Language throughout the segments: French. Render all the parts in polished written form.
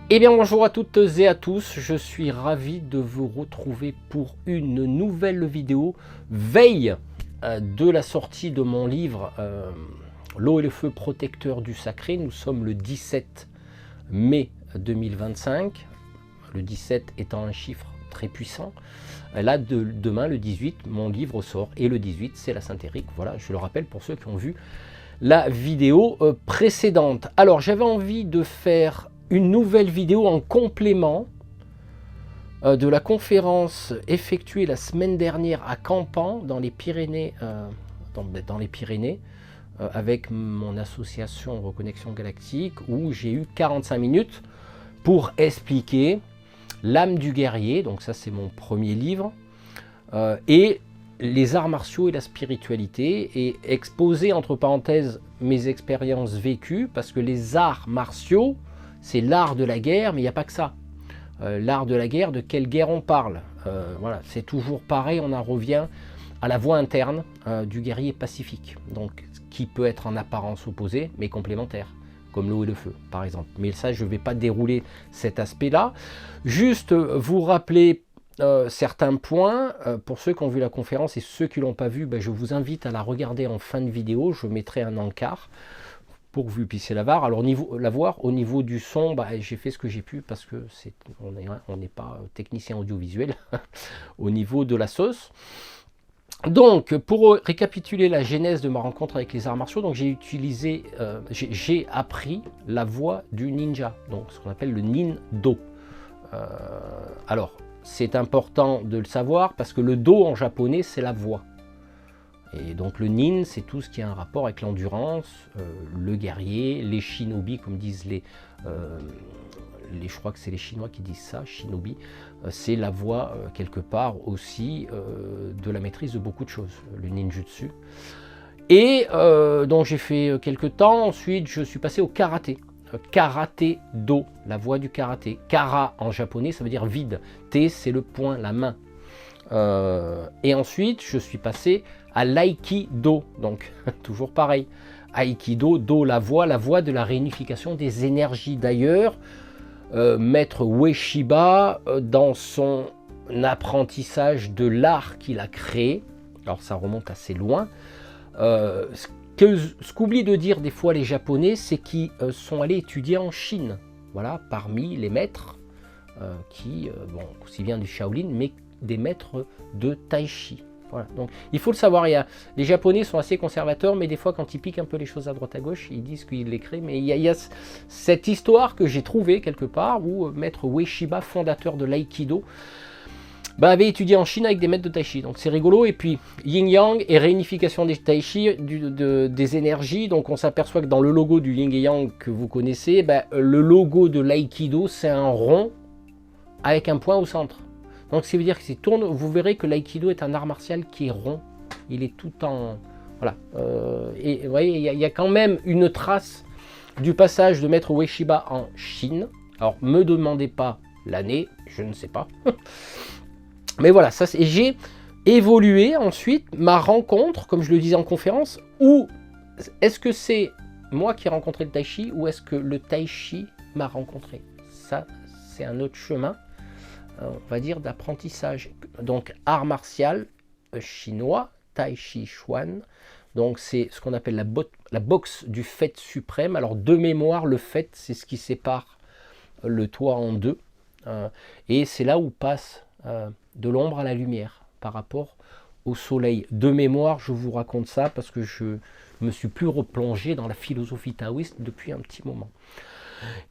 Eh bien bonjour à toutes et à tous, je suis ravi de vous retrouver pour une nouvelle vidéo veille de la sortie de mon livre L'eau et le feu protecteur du sacré. Nous sommes le 17 mai 2025, le 17 étant un chiffre très puissant. Là, demain, le 18, mon livre sort et le 18, c'est la Saint-Éric. Voilà, je le rappelle pour ceux qui ont vu la vidéo précédente. Alors, j'avais envie de faire une nouvelle vidéo en complément de la conférence effectuée la semaine dernière à Campan, dans les Pyrénées, avec mon association Reconnexion Galactique, où j'ai eu 45 minutes pour expliquer l'âme du guerrier, donc ça c'est mon premier livre, et les arts martiaux et la spiritualité, et exposer entre parenthèses mes expériences vécues, parce que les arts martiaux, c'est l'art de la guerre, mais il n'y a pas que ça. L'art de la guerre, de quelle guerre on parle? Voilà, c'est toujours pareil, on en revient à la voie interne du guerrier pacifique, donc qui peut être en apparence opposé, mais complémentaire, comme l'eau et le feu, par exemple. Mais ça, je ne vais pas dérouler cet aspect-là. Juste vous rappeler certains points. Pour ceux qui ont vu la conférence et ceux qui ne l'ont pas vu, je vous invite à la regarder en fin de vidéo. Je mettrai un encart pour que vous puissiez la voir. Alors, au niveau du son, j'ai fait ce que j'ai pu parce que on n'est pas technicien audiovisuel au niveau de la sauce. Donc, pour récapituler la genèse de ma rencontre avec les arts martiaux, donc j'ai appris la voie du ninja, donc ce qu'on appelle le nin-do. Alors, c'est important de le savoir parce que le do en japonais, c'est la voix. Et donc le nin, c'est tout ce qui a un rapport avec l'endurance, le guerrier, les shinobi, comme disent je crois que c'est les Chinois qui disent ça, shinobi, c'est la voie quelque part aussi de la maîtrise de beaucoup de choses, le ninjutsu. Et donc j'ai fait quelques temps, ensuite je suis passé au karaté. Karaté do, la voie du karaté. Kara en japonais, ça veut dire vide. Te, c'est le poing, la main. Et ensuite, je suis passé à l'aïkido, donc toujours pareil. Aïkido, do, la voie de la réunification des énergies. D'ailleurs, maître Ueshiba, dans son apprentissage de l'art qu'il a créé, alors ça remonte assez loin, ce qu'oublient de dire des fois les Japonais, c'est qu'ils sont allés étudier en Chine, voilà, parmi les maîtres aussi bien du Shaolin, mais des maîtres de Tai Chi. Voilà. Donc il faut le savoir, les Japonais sont assez conservateurs, mais des fois quand ils piquent un peu les choses à droite à gauche, ils disent qu'ils les créent, mais il y a cette histoire que j'ai trouvée quelque part, où maître Ueshiba, fondateur de l'aïkido, avait étudié en Chine avec des maîtres de Tai Chi, donc c'est rigolo. Et puis yin-yang et réunification des Tai Chi, des énergies, donc on s'aperçoit que dans le logo du yin et yang que vous connaissez, le logo de l'aïkido, c'est un rond avec un point au centre. Donc ça veut dire que si tourne, vous verrez que l'aïkido est un art martial qui est rond, il est tout en... Voilà, et vous voyez, il y a quand même une trace du passage de maître Ueshiba en Chine. Alors, me demandez pas l'année, je ne sais pas. Mais voilà, j'ai évolué ensuite ma rencontre, comme je le disais en conférence, où est-ce que c'est moi qui ai rencontré le Tai Chi ou est-ce que le Tai Chi m'a rencontré? Ça, c'est un autre chemin, on va dire, d'apprentissage. Donc, art martial chinois, Tai Chi Chuan. Donc, c'est ce qu'on appelle la boxe du fait suprême. Alors, de mémoire, le fait, c'est ce qui sépare le toit en deux. Et c'est là où passe de l'ombre à la lumière par rapport au soleil. De mémoire, je vous raconte ça parce que je me suis plus replongé dans la philosophie taoïste depuis un petit moment.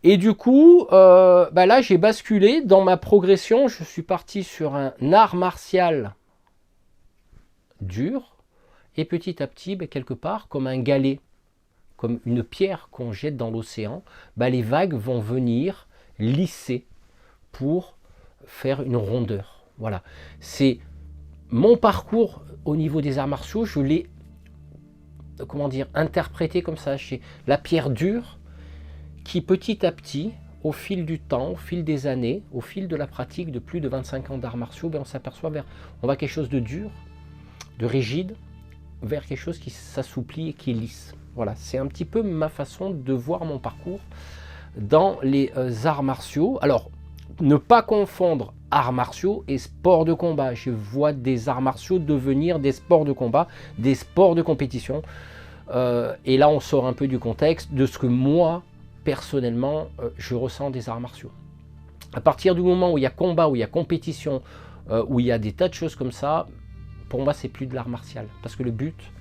Et du coup, là, j'ai basculé dans ma progression. Je suis parti sur un art martial dur et petit à petit, quelque part, comme un galet, comme une pierre qu'on jette dans l'océan, les vagues vont venir lisser pour faire une rondeur. Voilà, c'est mon parcours au niveau des arts martiaux, je l'ai, interprété comme ça, chez la pierre dure qui petit à petit, au fil du temps, au fil des années, au fil de la pratique de plus de 25 ans d'arts martiaux, on s'aperçoit on va quelque chose de dur, de rigide, vers quelque chose qui s'assouplit et qui est lisse. Voilà, c'est un petit peu ma façon de voir mon parcours dans les arts martiaux. Alors, ne pas confondre arts martiaux et sports de combat. Je vois des arts martiaux devenir des sports de combat, des sports de compétition. Et là, on sort un peu du contexte de ce que moi, personnellement, je ressens des arts martiaux. À partir du moment où il y a combat, où il y a compétition, où il y a des tas de choses comme ça, pour moi, c'est plus de l'art martial. Parce que le but,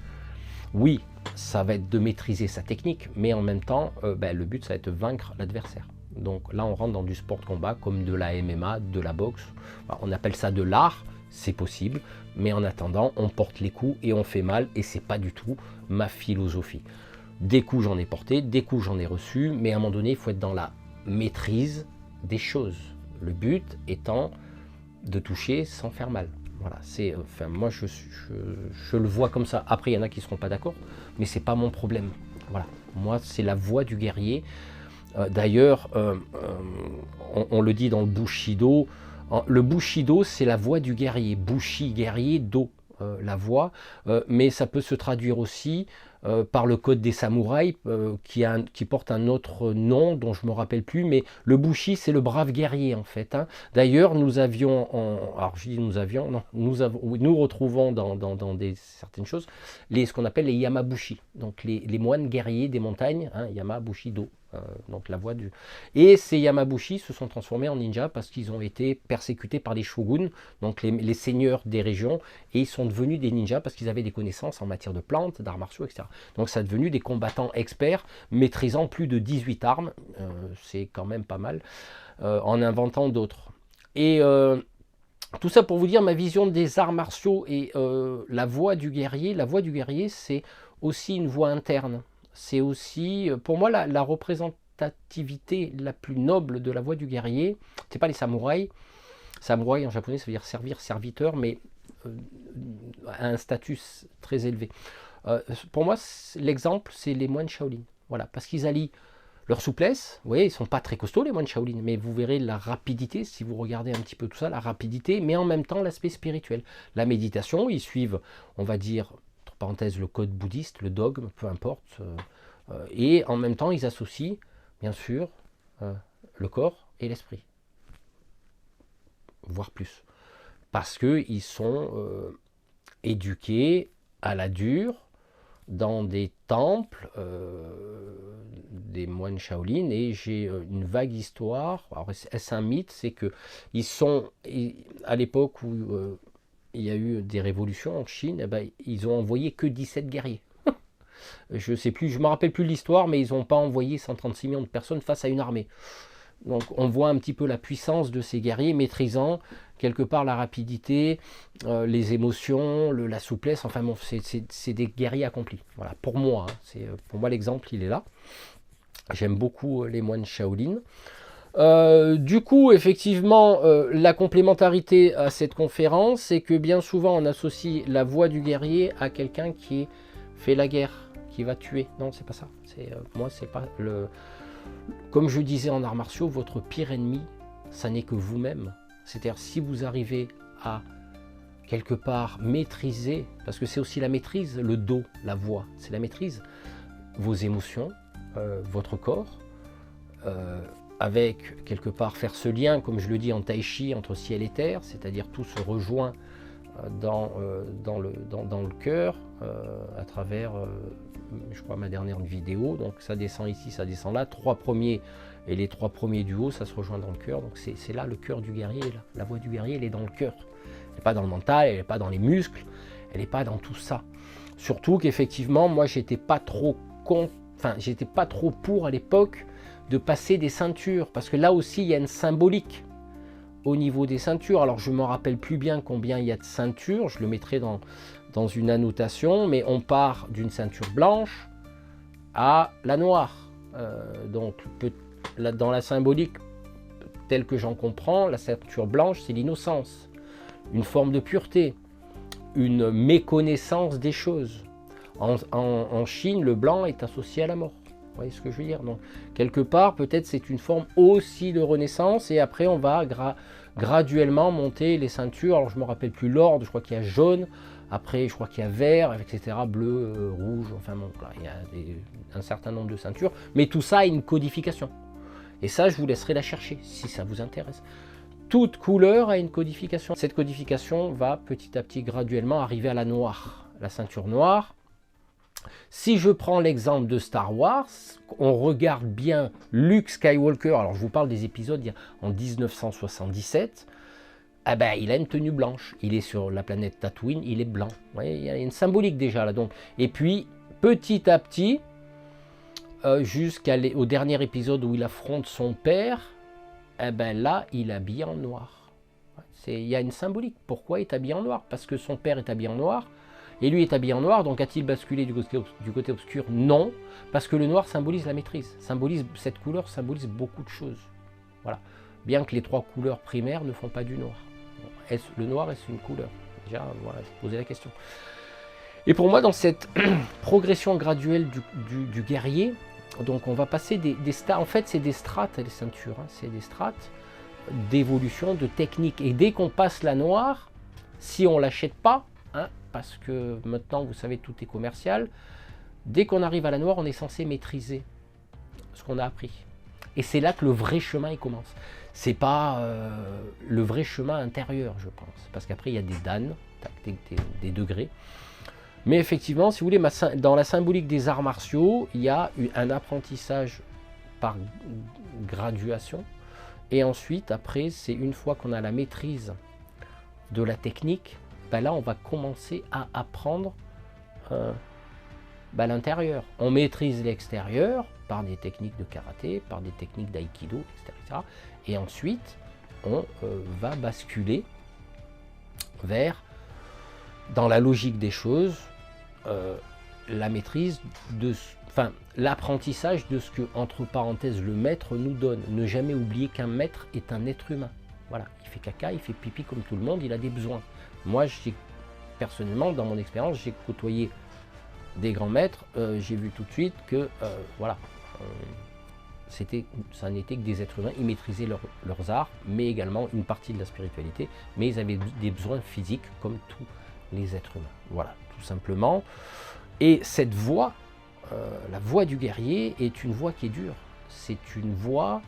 oui, ça va être de maîtriser sa technique, mais en même temps, le but, ça va être de vaincre l'adversaire. Donc là, on rentre dans du sport de combat, comme de la MMA, de la boxe. Enfin, on appelle ça de l'art, c'est possible, mais en attendant, on porte les coups et on fait mal, et c'est pas du tout ma philosophie. Des coups, j'en ai porté, des coups, j'en ai reçu, mais à un moment donné, il faut être dans la maîtrise des choses. Le but étant de toucher sans faire mal. Voilà, c'est, enfin, moi, je le vois comme ça. Après, il y en a qui ne seront pas d'accord, mais c'est pas mon problème. Voilà, moi, c'est la voie du guerrier. D'ailleurs, on le dit dans le Bushido. Le Bushido, c'est la voie du guerrier. Bushi, guerrier, do, la voie. Mais ça peut se traduire aussi par le code des samouraïs, qui porte un autre nom dont je ne me rappelle plus. Mais le Bushi, c'est le brave guerrier, en fait. Hein. D'ailleurs, nous avions, alors je dis nous avions, non, nous retrouvons dans certaines choses ce qu'on appelle les Yamabushi. Donc les moines guerriers des montagnes, hein, Yamabushi-do. Donc la voie du... Et ces Yamabushi se sont transformés en ninjas parce qu'ils ont été persécutés par les shoguns, donc les seigneurs des régions, et ils sont devenus des ninjas parce qu'ils avaient des connaissances en matière de plantes, d'arts martiaux, etc. Donc ça a devenu des combattants experts, maîtrisant plus de 18 armes, c'est quand même pas mal, en inventant d'autres. Et tout ça pour vous dire ma vision des arts martiaux et la voie du guerrier. La voie du guerrier, c'est aussi une voie interne. C'est aussi, pour moi, la représentativité la plus noble de la voie du guerrier. C'est pas les samouraïs. Samouraï en japonais, ça veut dire servir, serviteur, mais à un statut très élevé. Pour moi, l'exemple, c'est les moines Shaolin. Voilà, parce qu'ils allient leur souplesse. Vous voyez, ils ne sont pas très costauds, les moines Shaolin, mais vous verrez la rapidité, si vous regardez un petit peu tout ça, la rapidité, mais en même temps l'aspect spirituel. La méditation, ils suivent, on va dire, entre parenthèses, le code bouddhiste, le dogme, peu importe. Et en même temps, ils associent, bien sûr, le corps et l'esprit. Voire plus. Parce qu'ils sont éduqués à la dure, dans des temples des moines Shaolin, et j'ai une vague histoire. Alors, est-ce un mythe? C'est que à l'époque où il y a eu des révolutions en Chine, ils ont envoyé que 17 guerriers. Je sais plus, je me rappelle plus l'histoire, mais ils n'ont pas envoyé 136 millions de personnes face à une armée. Donc on voit un petit peu la puissance de ces guerriers maîtrisant quelque part la rapidité, les émotions, la souplesse, enfin bon, c'est des guerriers accomplis. Voilà, pour moi, hein, pour moi l'exemple il est là. J'aime beaucoup les moines Shaolin. Du coup, effectivement, la complémentarité à cette conférence, c'est que bien souvent on associe la voix du guerrier à quelqu'un qui fait la guerre, qui va tuer. Non, c'est pas ça. Moi, c'est pas le... Comme je disais en arts martiaux, votre pire ennemi, ça n'est que vous-même. C'est-à-dire si vous arrivez à quelque part maîtriser, parce que c'est aussi la maîtrise, le dos, la voix, c'est la maîtrise, vos émotions, votre corps, avec quelque part faire ce lien, comme je le dis en tai chi, entre ciel et terre, c'est-à-dire tout se rejoint dans le cœur, à travers, je crois, ma dernière vidéo. Donc ça descend ici, ça descend là, trois premiers, et les trois premiers du haut, ça se rejoint dans le cœur. Donc c'est là le cœur du guerrier, là. La voix du guerrier, elle est dans le cœur. Elle n'est pas dans le mental, elle n'est pas dans les muscles, elle n'est pas dans tout ça. Surtout qu'effectivement, moi, j'étais pas trop pour à l'époque de passer des ceintures, parce que là aussi, il y a une symbolique au niveau des ceintures. Alors je ne me rappelle plus bien combien il y a de ceintures, je le mettrai dans une annotation, mais on part d'une ceinture blanche à la noire. Donc dans la symbolique telle que j'en comprends, la ceinture blanche, c'est l'innocence, une forme de pureté, une méconnaissance des choses. En Chine, le blanc est associé à la mort. Vous voyez ce que je veux dire? Donc, quelque part, peut-être c'est une forme aussi de renaissance, et après on va graduellement monter les ceintures. Alors je ne me rappelle plus l'ordre, je crois qu'il y a jaune, après je crois qu'il y a vert, etc., bleu, rouge, enfin bon, là, il y a un certain nombre de ceintures, mais tout ça a une codification. Et ça, je vous laisserai la chercher, si ça vous intéresse. Toute couleur a une codification. Cette codification va petit à petit, graduellement, arriver à la noire, la ceinture noire. Si je prends l'exemple de Star Wars, on regarde bien Luke Skywalker, alors je vous parle des épisodes en 1977, ah ben, il a une tenue blanche, il est sur la planète Tatooine, il est blanc. Vous voyez, il y a une symbolique déjà là. Donc. Et puis, petit à petit, jusqu'au dernier épisode où il affronte son père, eh ben là, il est habillé en noir. Il y a une symbolique. Pourquoi il est habillé en noir? Parce que son père est habillé en noir, et lui est habillé en noir, donc a-t-il basculé du côté obscur? Non, parce que le noir symbolise la maîtrise. Cette couleur symbolise beaucoup de choses. Voilà. Bien que les trois couleurs primaires ne font pas du noir. Le noir, est-ce une couleur? Déjà, voilà, je posais la question. Et pour moi, dans cette progression graduelle du guerrier, donc on va passer des stades. En fait, c'est des strates, les ceintures. Hein, c'est des strates d'évolution, de technique. Et dès qu'on passe la noire, si on ne l'achète pas, hein, parce que maintenant, vous savez, tout est commercial, dès qu'on arrive à la noire, on est censé maîtriser ce qu'on a appris. Et c'est là que le vrai chemin il commence. C'est pas le vrai chemin intérieur, je pense. Parce qu'après, il y a des danes, des degrés. Mais effectivement, si vous voulez, dans la symbolique des arts martiaux, il y a un apprentissage par graduation. Et ensuite, après, c'est une fois qu'on a la maîtrise de la technique, ben là, on va commencer à apprendre l'intérieur. On maîtrise l'extérieur par des techniques de karaté, par des techniques d'aïkido, etc. Et ensuite, on va basculer vers, dans la logique des choses, la maîtrise l'apprentissage de ce que, entre parenthèses, le maître nous donne. Ne jamais oublier qu'un maître est un être humain. Voilà, il fait caca, il fait pipi comme tout le monde, il a des besoins. Moi, personnellement, dans mon expérience, j'ai côtoyé des grands maîtres, j'ai vu tout de suite que, voilà, ça n'était que des êtres humains, ils maîtrisaient leurs arts, mais également une partie de la spiritualité, mais ils avaient des besoins physiques comme tous les êtres humains. Voilà, tout simplement. Et cette voie, la voie du guerrier, est une voie qui est dure. C'est une voie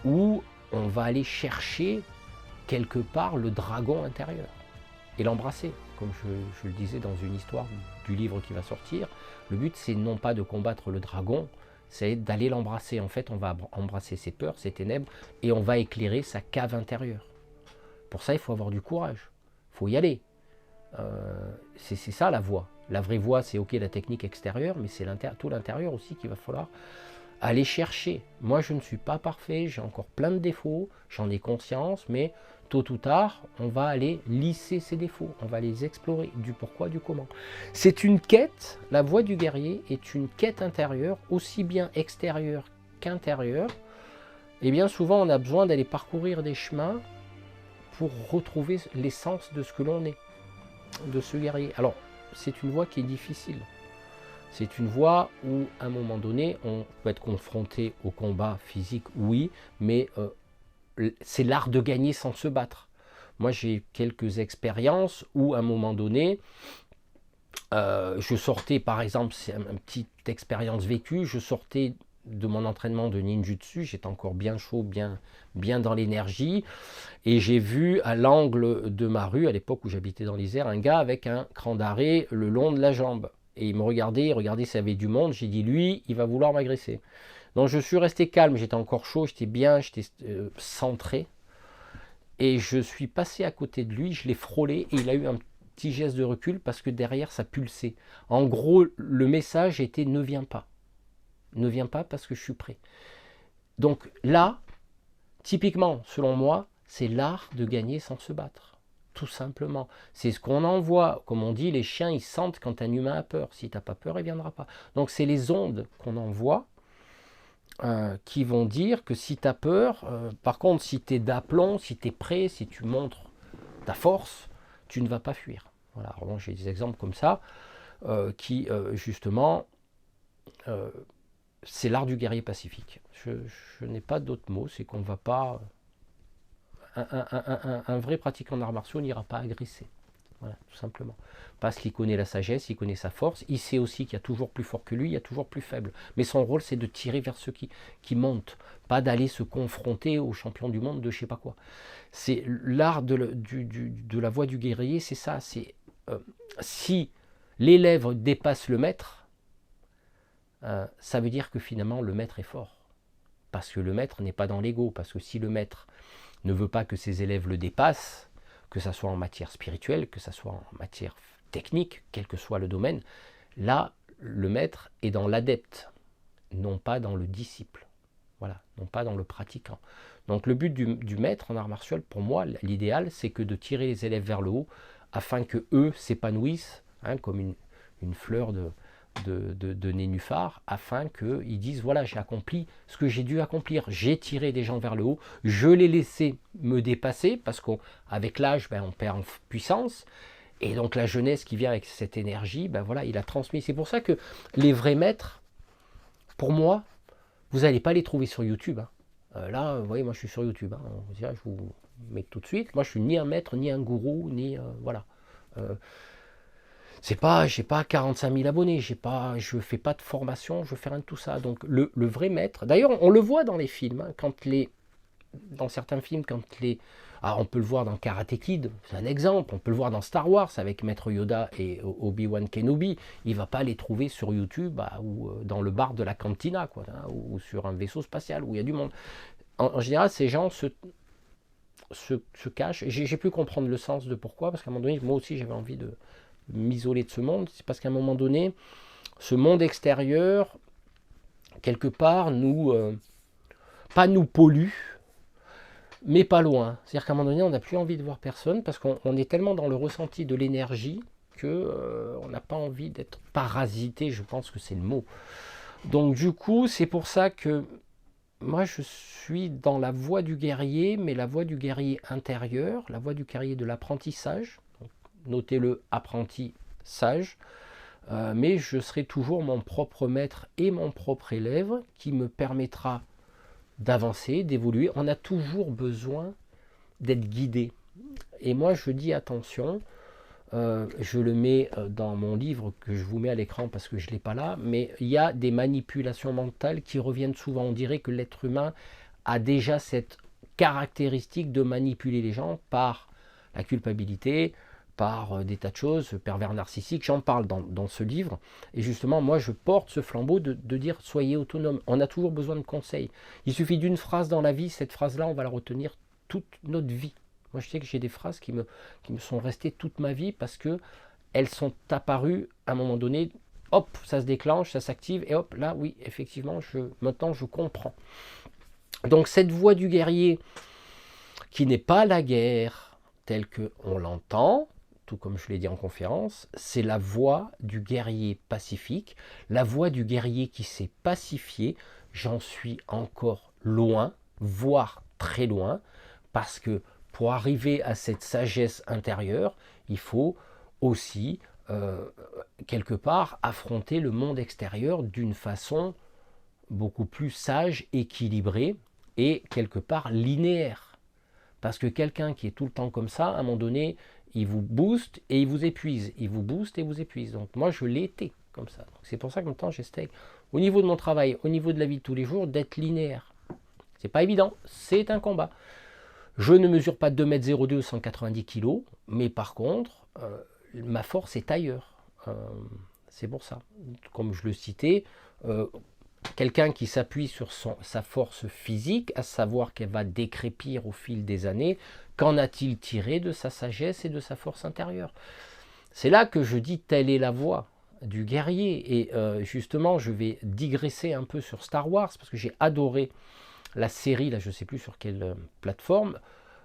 où on va aller chercher quelque part le dragon intérieur et l'embrasser. Comme je le disais dans une histoire du livre qui va sortir, le but c'est non pas de combattre le dragon, c'est d'aller l'embrasser. En fait, on va embrasser ses peurs, ses ténèbres, et on va éclairer sa cave intérieure. Pour ça, il faut avoir du courage, il faut y aller. C'est ça la voie. La vraie voie, c'est ok la technique extérieure, mais c'est tout l'intérieur aussi qu'il va falloir aller chercher. Moi, je ne suis pas parfait, j'ai encore plein de défauts, j'en ai conscience, mais tôt ou tard, on va aller lisser ces défauts, on va les explorer, du pourquoi, du comment. C'est une quête, la voie du guerrier est une quête intérieure, aussi bien extérieure qu'intérieure. Et bien souvent, on a besoin d'aller parcourir des chemins pour retrouver l'essence de ce que l'on est, de ce guerrier. Alors, c'est une voie qui est difficile. C'est une voie où, à un moment donné, on peut être confronté au combat physique, oui, mais c'est l'art de gagner sans se battre. Moi, j'ai quelques expériences où, à un moment donné, je sortais, par exemple, c'est une petite expérience vécue, je sortais de mon entraînement de ninjutsu, j'étais encore bien chaud, bien dans l'énergie, et j'ai vu à l'angle de ma rue, à l'époque où j'habitais dans l'Isère, un gars avec un cran d'arrêt le long de la jambe. Et il me regardait, s'il y avait du monde, j'ai dit, lui, il va vouloir m'agresser. Donc je suis resté calme, j'étais encore chaud, j'étais centré. Et je suis passé à côté de lui, je l'ai frôlé, et il a eu un petit geste de recul parce que derrière, ça pulsait. En gros, le message était, ne viens pas. Ne viens pas parce que je suis prêt. Donc là, typiquement, selon moi, c'est l'art de gagner sans se battre. Tout simplement. C'est ce qu'on envoie. Comme on dit, les chiens, ils sentent quand un humain a peur. Si tu n'as pas peur, il ne viendra pas. Donc c'est les ondes qu'on envoie qui vont dire que si tu as peur, par contre, si tu es d'aplomb, si tu es prêt, si tu montres ta force, tu ne vas pas fuir. Voilà. Alors bon, j'ai des exemples comme ça qui, justement, c'est l'art du guerrier pacifique. Je n'ai pas d'autres mots, c'est qu'on ne va pas... Un vrai pratiquant d'arts martiaux n'ira pas agresser. Voilà, tout simplement. Parce qu'il connaît la sagesse, il connaît sa force, il sait aussi qu'il y a toujours plus fort que lui, il y a toujours plus faible. Mais son rôle, c'est de tirer vers ceux qui montent, pas d'aller se confronter aux champions du monde de je sais pas quoi. C'est l'art de la voie du guerrier, c'est ça. C'est si l'élève dépasse le maître, ça veut dire que finalement le maître est fort. Parce que le maître n'est pas dans l'ego. Parce que si le maître ne veut pas que ses élèves le dépassent, que ce soit en matière spirituelle, que ce soit en matière technique, quel que soit le domaine, là, le maître est dans l'adepte, non pas dans le disciple. Voilà, non pas dans le pratiquant. Donc le but du maître en art martial, pour moi, l'idéal, c'est que de tirer les élèves vers le haut, afin que eux s'épanouissent, comme une fleur de nénuphar, afin qu'ils disent, voilà, j'ai accompli ce que j'ai dû accomplir, j'ai tiré des gens vers le haut, je les laissé me dépasser, parce qu'avec l'âge, on perd en puissance, et donc la jeunesse qui vient avec cette énergie, voilà, il a transmis. C'est pour ça que les vrais maîtres, pour moi, vous n'allez pas les trouver sur YouTube. Là, vous voyez, moi je suis sur YouTube. Je vous mets tout de suite. Moi je suis ni un maître, ni un gourou, ni voilà. J'ai pas 45 000 abonnés. Je fais pas de formation, je fais rien de tout ça. Donc le vrai maître. D'ailleurs, on le voit dans les films. Dans certains films, on peut le voir dans Karate Kid, c'est un exemple. On peut le voir dans Star Wars avec Maître Yoda et Obi-Wan Kenobi. Il ne va pas les trouver sur YouTube ou dans le bar de la cantina, ou sur un vaisseau spatial où il y a du monde. En général, ces gens se cachent. J'ai pu comprendre le sens de pourquoi, parce qu'à un moment donné, moi aussi, j'avais envie de m'isoler de ce monde. C'est parce qu'à un moment donné, ce monde extérieur, quelque part, pas nous pollue, mais pas loin. C'est-à-dire qu'à un moment donné, on n'a plus envie de voir personne parce qu'on est tellement dans le ressenti de l'énergie qu'on n'a pas envie d'être parasité, je pense que c'est le mot. Donc du coup, c'est pour ça que moi, je suis dans la voie du guerrier, mais la voie du guerrier intérieur, la voie du guerrier de l'apprentissage. Notez-le, apprenti sage. Mais je serai toujours mon propre maître et mon propre élève qui me permettra d'avancer, d'évoluer. On a toujours besoin d'être guidé. Et moi, je dis attention, je le mets dans mon livre que je vous mets à l'écran parce que je ne l'ai pas là, mais il y a des manipulations mentales qui reviennent souvent. On dirait que l'être humain a déjà cette caractéristique de manipuler les gens par la culpabilité, par des tas de choses, pervers narcissique, j'en parle dans ce livre. Et justement, moi, je porte ce flambeau de dire, soyez autonome. On a toujours besoin de conseils. Il suffit d'une phrase dans la vie, cette phrase-là, on va la retenir toute notre vie. Moi, je sais que j'ai des phrases qui me sont restées toute ma vie parce qu'elles sont apparues à un moment donné, hop, ça se déclenche, ça s'active, et hop, là, oui, effectivement, maintenant, je comprends. Donc, cette voie du guerrier, qui n'est pas la guerre telle qu'on l'entend, tout comme je l'ai dit en conférence, c'est la voie du guerrier pacifique, la voie du guerrier qui s'est pacifié. J'en suis encore loin, voire très loin, parce que pour arriver à cette sagesse intérieure, il faut aussi, quelque part, affronter le monde extérieur d'une façon beaucoup plus sage, équilibrée et quelque part linéaire. Parce que quelqu'un qui est tout le temps comme ça, à un moment donné, il vous booste et il vous épuise. Il vous booste et vous épuise. Donc moi, je l'ai été comme ça. C'est pour ça que maintenant, j'essaie, au niveau de mon travail, au niveau de la vie de tous les jours, d'être linéaire. C'est pas évident, c'est un combat. Je ne mesure pas 2,02 m, 190 kg, mais par contre, ma force est ailleurs. C'est pour ça. Comme je le citais, quelqu'un qui s'appuie sur sa force physique, à savoir qu'elle va décrépir au fil des années, qu'en a-t-il tiré de sa sagesse et de sa force intérieure? C'est là que je dis, telle est la voie du guerrier. Et justement, je vais digresser un peu sur Star Wars, parce que j'ai adoré la série, là je ne sais plus sur quelle plateforme,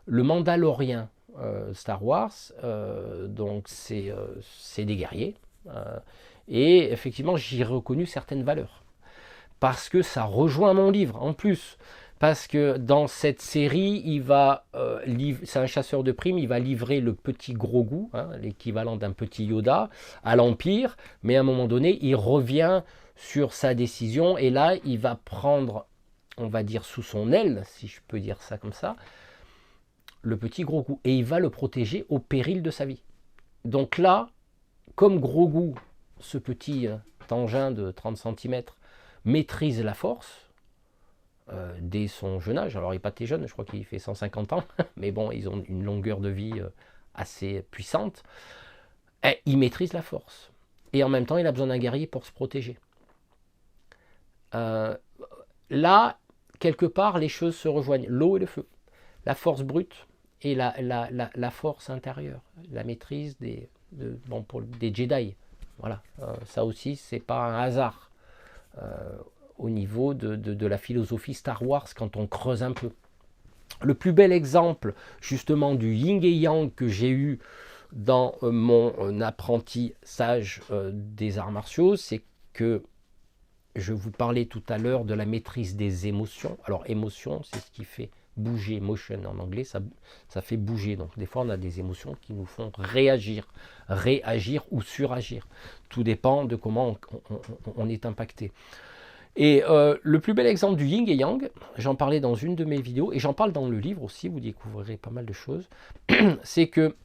Le Mandalorien Star Wars, donc c'est des guerriers. Et effectivement, j'y ai reconnu certaines valeurs. Parce que ça rejoint mon livre en plus. Parce que dans cette série, c'est un chasseur de primes, il va livrer le petit Grogu, l'équivalent d'un petit Yoda, à l'Empire. Mais à un moment donné, il revient sur sa décision et là, il va prendre, on va dire sous son aile, si je peux dire ça comme ça, le petit Grogu. Et il va le protéger au péril de sa vie. Donc là, comme Grogu, ce petit engin de 30 cm, maîtrise la force, dès son jeune âge. Alors il n'est pas très jeune, je crois qu'il fait 150 ans, mais bon, ils ont une longueur de vie assez puissante. Et il maîtrise la force. Et en même temps, il a besoin d'un guerrier pour se protéger. Là, quelque part, les choses se rejoignent. L'eau et le feu. La force brute et la force intérieure. La maîtrise pour des Jedi. Voilà. Ça aussi, c'est pas un hasard. Au niveau de la philosophie Star Wars, quand on creuse un peu. Le plus bel exemple, justement, du yin et yang que j'ai eu dans mon apprentissage des arts martiaux, c'est que je vous parlais tout à l'heure de la maîtrise des émotions. Alors, émotion, c'est ce qui fait bouger, motion en anglais, ça fait bouger. Donc, des fois, on a des émotions qui nous font réagir ou suragir. Tout dépend de comment on est impacté. Et le plus bel exemple du yin et yang, j'en parlais dans une de mes vidéos, et j'en parle dans le livre aussi, vous découvrirez pas mal de choses, c'est que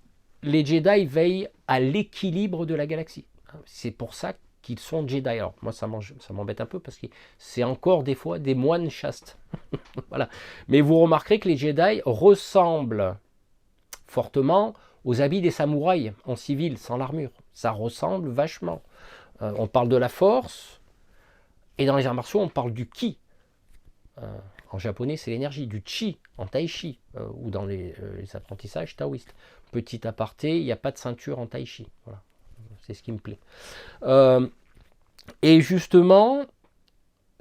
les Jedi veillent à l'équilibre de la galaxie. C'est pour ça qu'ils sont Jedi. Alors moi ça m'embête un peu parce que c'est encore des fois des moines chastes. Voilà. Mais vous remarquerez que les Jedi ressemblent fortement aux habits des samouraïs en civil, sans l'armure. Ça ressemble vachement. On parle de la force, et dans les arts martiaux on parle du ki. En japonais, c'est l'énergie, du chi, en tai chi, ou dans les apprentissages taoïstes. Petit aparté, il n'y a pas de ceinture en tai chi. Voilà. C'est ce qui me plaît. Et justement,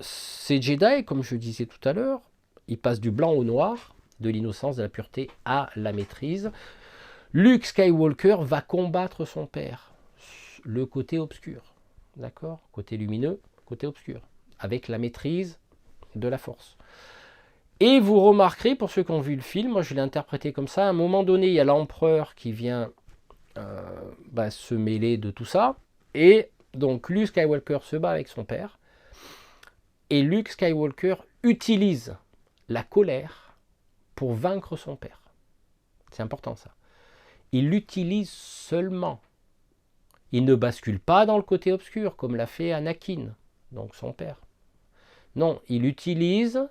ces Jedi, comme je disais tout à l'heure, ils passent du blanc au noir, de l'innocence, de la pureté à la maîtrise. Luke Skywalker va combattre son père, le côté obscur. D'accord ? Côté lumineux, côté obscur. Avec la maîtrise de la force. Et vous remarquerez, pour ceux qui ont vu le film, moi je l'ai interprété comme ça, à un moment donné, il y a l'empereur qui vient se mêler de tout ça, et donc Luke Skywalker se bat avec son père, et Luke Skywalker utilise la colère pour vaincre son père. C'est important ça. Il l'utilise seulement. Il ne bascule pas dans le côté obscur, comme l'a fait Anakin, donc son père. Non, il utilise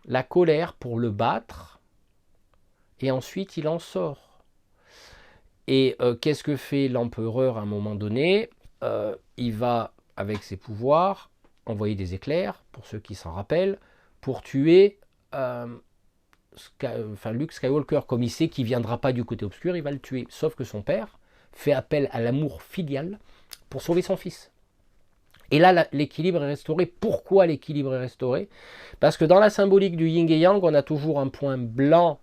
la colère pour le battre, et ensuite il en sort. Et qu'est-ce que fait l'empereur à un moment donné ? Il va, avec ses pouvoirs, envoyer des éclairs, pour ceux qui s'en rappellent, pour tuer Luke Skywalker. Comme il sait qu'il ne viendra pas du côté obscur, il va le tuer. Sauf que son père fait appel à l'amour filial pour sauver son fils. Et là, l'équilibre est restauré. Pourquoi l'équilibre est restauré ? Parce que dans la symbolique du yin et yang, on a toujours un point blanc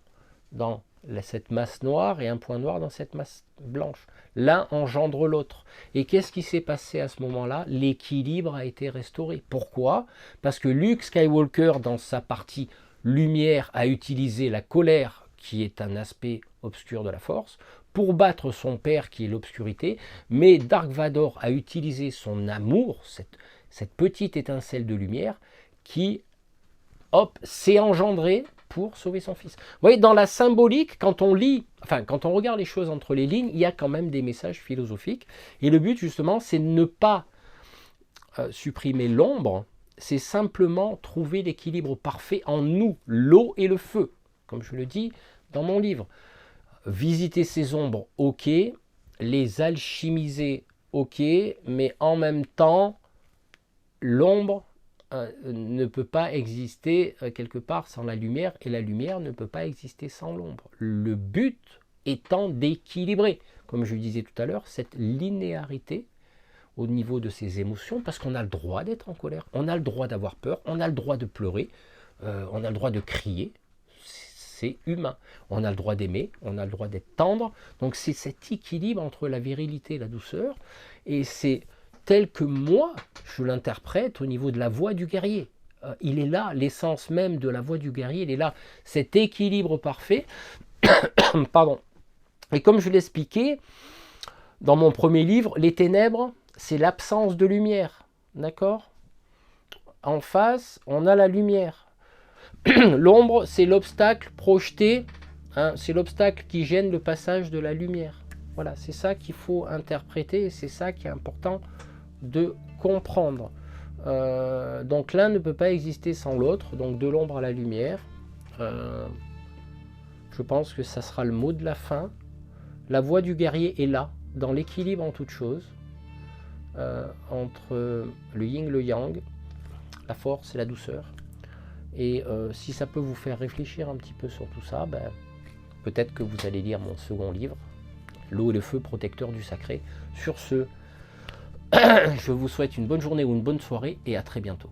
dans cette masse noire et un point noir dans cette masse blanche. L'un engendre l'autre. Et qu'est-ce qui s'est passé à ce moment-là ? L'équilibre a été restauré. Pourquoi ? Parce que Luke Skywalker, dans sa partie lumière, a utilisé la colère, qui est un aspect obscur de la force, pour battre son père qui est l'obscurité, mais Dark Vador a utilisé son amour, cette petite étincelle de lumière, qui, s'est engendrée pour sauver son fils. Vous voyez, dans la symbolique, quand on regarde les choses entre les lignes, il y a quand même des messages philosophiques, et le but justement, c'est de ne pas supprimer l'ombre, c'est simplement trouver l'équilibre parfait en nous, l'eau et le feu, comme je le dis dans mon livre. Visiter ces ombres, ok, les alchimiser, ok, mais en même temps, l'ombre ne peut pas exister quelque part sans la lumière, et la lumière ne peut pas exister sans l'ombre. Le but étant d'équilibrer, comme je disais tout à l'heure, cette linéarité au niveau de ses émotions, parce qu'on a le droit d'être en colère, on a le droit d'avoir peur, on a le droit de pleurer, on a le droit de crier. C'est humain. On a le droit d'aimer, on a le droit d'être tendre. Donc c'est cet équilibre entre la virilité et la douceur. Et c'est tel que moi, je l'interprète au niveau de la voix du guerrier. Il est là, l'essence même de la voix du guerrier, il est là. Cet équilibre parfait. Pardon. Et comme je l'expliquais dans mon premier livre, les ténèbres, c'est l'absence de lumière. D'accord ? En face, on a la lumière. L'ombre, c'est l'obstacle projeté, c'est l'obstacle qui gêne le passage de la lumière. Voilà, c'est ça qu'il faut interpréter et c'est ça qui est important de comprendre. Donc l'un ne peut pas exister sans l'autre, donc de l'ombre à la lumière. Je pense que ça sera le mot de la fin. La voix du guerrier est là, dans l'équilibre en toute chose, entre le yin et le yang, la force et la douceur. Et si ça peut vous faire réfléchir un petit peu sur tout ça, ben, peut-être que vous allez lire mon second livre, L'eau et le feu protecteur du sacré. Sur ce, je vous souhaite une bonne journée ou une bonne soirée et à très bientôt.